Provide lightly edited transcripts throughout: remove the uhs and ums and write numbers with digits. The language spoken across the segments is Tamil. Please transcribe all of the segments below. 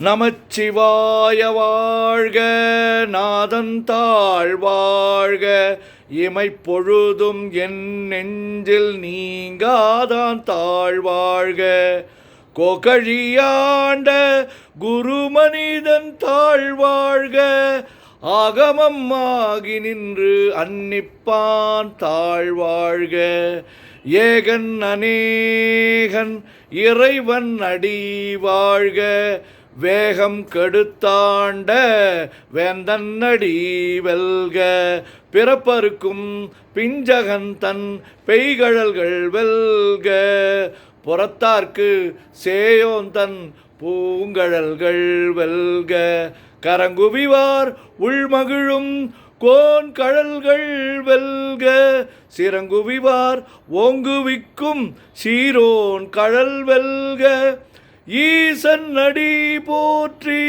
நமச்சிவாய வாழ்க, நாதன் தாழ் வாழ்க, இமைப்பொழுதும் என் நெஞ்சில் நீங்காதான் தாழ் வாழ்க. கோகழியாண்ட குருமனிதன் தாழ் வாழ்க, ஆகமம் ஆகி நின்று அன்னிப்பான் தாழ் வாழ்க. ஏகன் அநேகன் இறைவன் அடி வாழ்க, வேகம் கெடுத்தாண்ட வேந்தன் அடி வெல்க. பிறப்பருக்கும் பிஞ்சகன் தன் பெய்கழல்கள் வெல்க, புறத்தார்க்கு சேயோன் தன் பூங்கழல்கள் வெல்க. கரங்குவிவார் உள்மகிழும் கோன் கழல்கள் வெல்க, சிறங்குவிவார் ஓங்குவிக்கும் சீரோன் கழல் வெல்க. ஈசன் அடி போற்றி,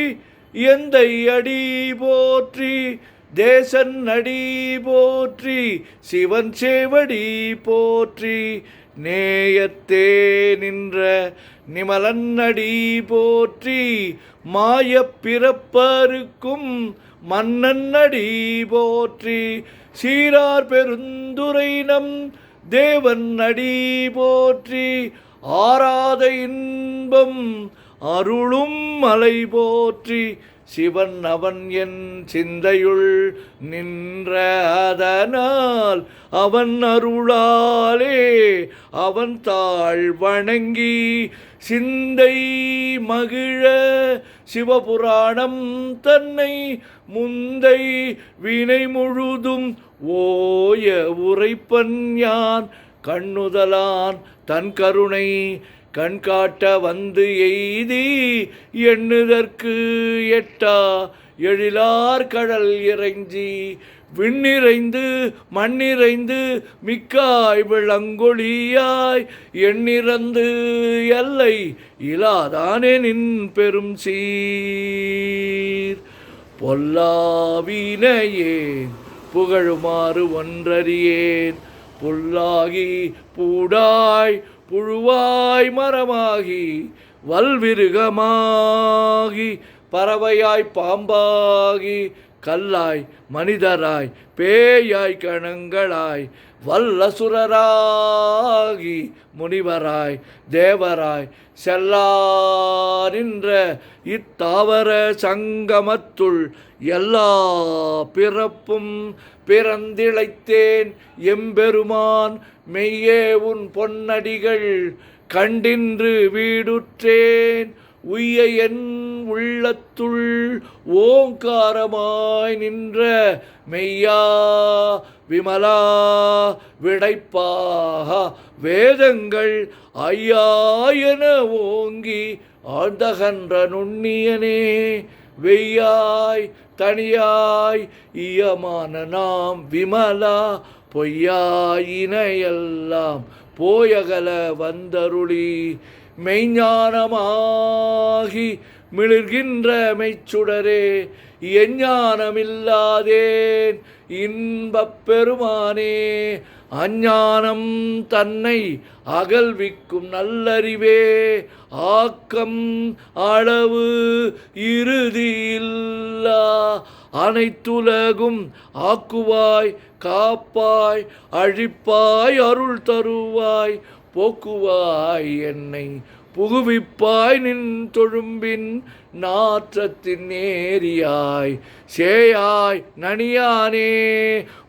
எந்தை அடி போற்றி, தேசன் அடி போற்றி, சிவன் சேவடி போற்றி. நேயத்தே நின்ற நிமலன் அடி போற்றி, மாயப் பிறப்பருக்கும் மன்னன் அடி போற்றி. சீரார் பெருந்துரை நம் தேவன் அடி போற்றி, ஆராத இன்பம் அருளும் மலை போற்றி. சிவன் அவன் என் சிந்தையுள் நின்ற அதனால், அவன் அருளாலே அவன் தாழ் வணங்கி சிந்தை மகிழ சிவபுராணம் தன்னை முந்தை வினை முழுதும் ஓய உரைப்பன் யான். கண்ணுதலான் தன் கருணை கண்காட்ட வந்து எய்தி, எண்ணுதற்கு எட்டா எழிலார் கடல் இறைஞ்சி, விண்ணிறைந்து மண்ணிறைந்து மிக்காய் விளங்கொழியாய், எண்ணிறந்து எல்லை இலாதானே நின் பெரும் சீர். பொல்லாவினையேன் புகழுமாறு ஒன்றறியேன், புல்லாகி பூடாய் புழுவாய் மரமாகி வல்விருகமாகி பறவையாய் பாம்பாகி கல்லாய் மனிதராய் பேயாய் கணங்களாய் வல்லசுரராகி முனிவராய் தேவராய் செல்லாரின்ற இத்தாவர சங்கமத்துள் எல்லா பிறப்பும் பிறந்திழைத்தேன் எம்பெருமான். மெய்யே உன் பொன்னடிகள் கண்டின்று வீடுற்றேன், உய்ய என் உள்ளத்துள் ஓங்காரமாய் நின்ற மெய்யா விமலா விடைப்பாக வேதங்கள் ஐயா என ஓங்கி ஆழ்ந்தகன்ற நுண்ணியனே. வெய்யாய் தனியாய் இயமான நாம் விமலா, பொய்யாயினையெல்லாம் போயகல வந்தருளி, மெய்ஞானமாகி மிளிர்கின்ற மெய்ச்சுடரே, எஞ்ஞானமில்லாதேன் இன்பப் பெருமானே. அஞ்ஞானம் தன்னை அகல்விக்கும் நல்லறிவே, ஆக்கம் அளவு இறுதியில்லா அனைத்துலகும் ஆக்குவாய் காப்பாய் அழிப்பாய் அருள் தருவாய், போக்குவாய் என்னை புகுவிப்பாய் நின் தொழும்பின் நாற்றத்தின் நேரியாய் சேயாய் நனியானே.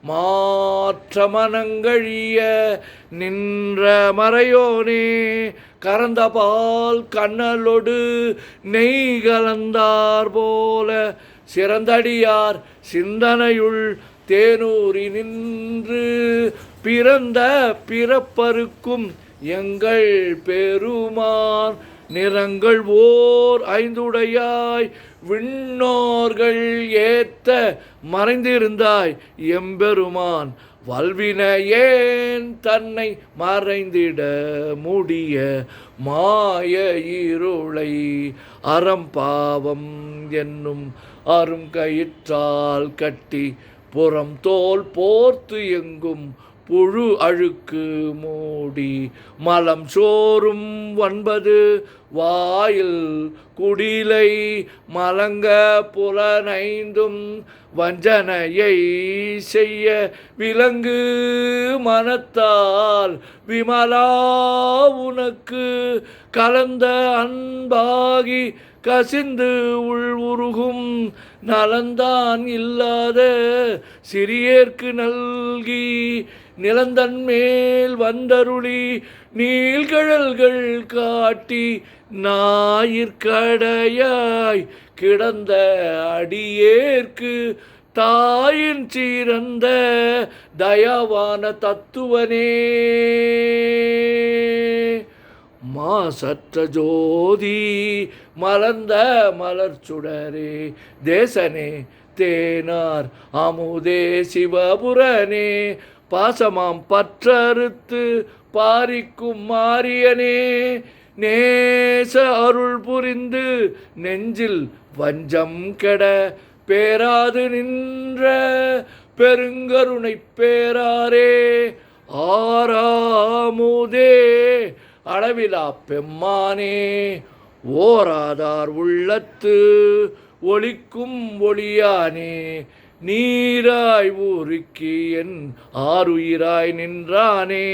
மாற்ற மனங்கழிய நின்ற மறையோனே, கறந்தபால் கண்ணலொடு நெய் கலந்தார் போல, சிறந்தடியார் சிந்தனையுள் தேனூரி நின்று பிறந்த பிறப்பருக்கும் எங்கள் பெருமான். நிறங்கள் ஓர் ஐந்துடையாய் விண்ணோர்கள் ஏத்த மறைந்திருந்தாய் எம்பெருமான். வல்வினையேன் தன்னை மறைந்திட முடிய மாய இருளை அறம்பாவம் என்னும் அரும் கயிற்றால் கட்டி, புறம் தோல் போர்த்து எங்கும் புழு அழுக்கு மூடி, மலம் சோறும் 9 வாயில் குடிலை மலங்க புலனைந்தும் வஞ்சனையை செய்ய விலங்கு மனத்தால் விமலா உனக்கு கலந்த அன்பாகி கசிந்து உள்வுருகும் நலந்தான் இல்லாத சிறியேற்கு நல்கி நிலந்தன் மேல் வந்தருளி நீள்கழல்கள் காட்டி ஞாயிற்கடையாய் கிடந்த அடியேற்கு தாயின் சிறந்த தயவான தத்துவனே மாசற்ற ஜோதி மலர்ந்த மலர்ச்சுடரே தேசனே தேனார் அமுதே சிவபுரனே பாசமாம் பற்றறுத்து பாரிக்கும் மாரியனே நேச அருள் புரிந்து நெஞ்சில் வஞ்சம் கெட பேராது நின்ற பெருங்கருணை பேராரே ஆறாமுதே அளவிலா பெம்மானே ஓராதார் உள்ளத்து ஒளிக்கும் ஒளியானே நீராய் ஊருக்கி என் ஆருயிராய் நின்றானே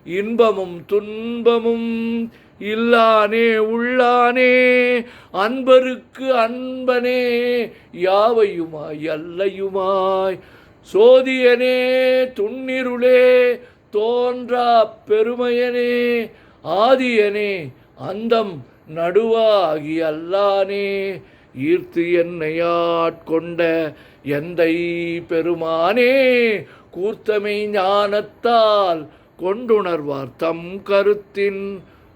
இன்பமும் துன்பமும் இல்லானே உள்ளானே அன்பருக்கு அன்பனே யாவையுமாய் அல்லையுமாய் சோதியனே துன்னிருளே தோன்றா பெருமையனே ஆதியனே அந்தம் நடுவாகி அல்லானே ஈர்த்து என்னை ஆட்கொண்ட எந்தை பெருமானே கூர்த்தமை ஞானத்தால் கொண்டுணர்வார் தம் கருத்தின்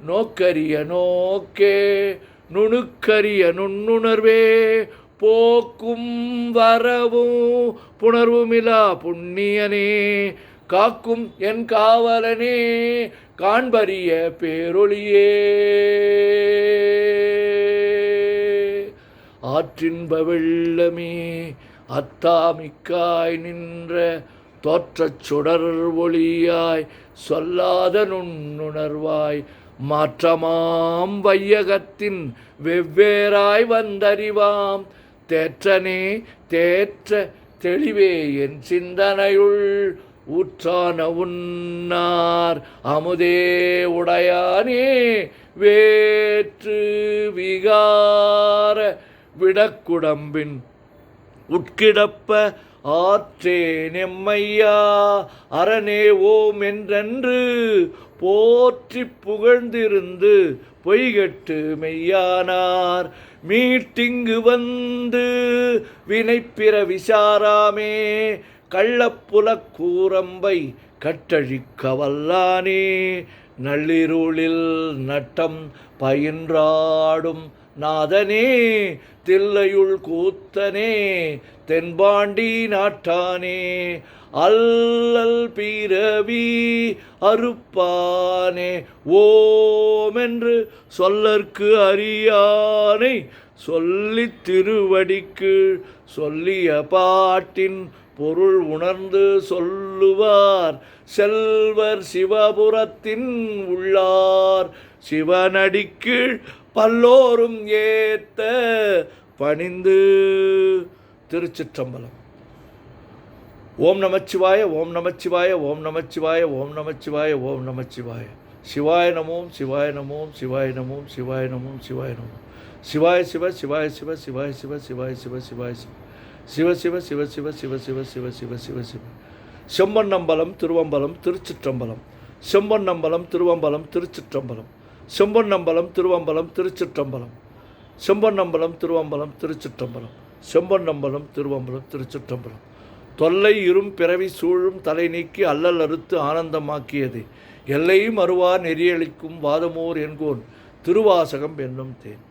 நோக்கரிய நோக்கே நுணுக்கரிய நுண்ணுணர்வே போக்கும் வரவும் புணர்வுமிலா புண்ணியனே காக்கும் என் காவலனே காண்பரிய பேரொளியே ஆற்றின்ப வெள்ளமே அத்தாமிக்காய் நின்ற தோற்றச் சுடர் ஒளியாய் சொல்லாத நுண்ணுணர்வாய் மாற்றமாம் வையகத்தின் வெவ்வேறாய் வந்தறிவாம் தேற்றனே தேற்ற தெளிவே என் சிந்தனையுள் ஊற்றான உன்னார் அமுதே உடையானே வேற்று விகார விடக்குடம்பின் உட்கிடப்ப ஆற்றே நெம்மையா அரணே ஓம் என்றென்று போற்றி புகழ்ந்திருந்து பொய்கட்டு மெய்யானார் மீட்டிங்கு வந்து வினைப்பிற விசாராமே கள்ளப்புலக் கூரம்பை கட்டழிக்க வல்லானே நள்ளிருளில் நட்டம் பயின்றாடும் நாதனே தில்லையுள் கூத்தனே தென்பாண்டி நாட்டானே அல்லல் பிறவி அறுப்பானே ஓமென்று சொல்லற்கு அறியானை சொல்லித் திருவடிக்கு சொல்லிய பாட்டின் பொருள் உணர்ந்து சொல்லுவார் செல்வர் சிவபுரத்தின் உள்ளார் சிவனடிக்கீழ் பல்லோரும் ஏத்த பணிந்து. திருச்சிற்றம்பலம். ஓம் நமச்சிவாய ஓம் நமச்சிவாய ஓம் நமச்சிவாய ஓம் நமச்சிவாய ஓம் நமச்சிவாய. சிவாய நமோம் சிவாய நமோம் சிவாய நமோம் சிவாய நமோம் சிவாய நமோம். சிவாய சிவ சிவாய சிவ சிவாய சிவ சிவாய சிவ சிவாய சிவ சிவ சிவ சிவ சிவ சிவ சிவ சிவ சிவ சிவ சிவ. செம்பொன்னம்பலம் திருவம்பலம் திருச்சிற்றம்பலம். செம்பொன்னம்பலம் திருவம்பலம் திருச்சிற்றம்பலம். செம்பொன்னம்பலம் திருவம்பலம் திருச்சிற்றம்பலம். செம்பொன்னம்பலம் திருவம்பலம் திருச்சிற்றம்பலம். செம்பொன்னம்பலம் திருவம்பலம் திருச்சிற்றம்பலம். தொல்லை இரும் பிறவி சூழும் தலை நீக்கி அல்லல் அறுத்து ஆனந்தமாக்கியது எல்லையும் அருவா நெறியளிக்கும் வாதமோர் என்கோன் திருவாசகம் என்னும் தேன்.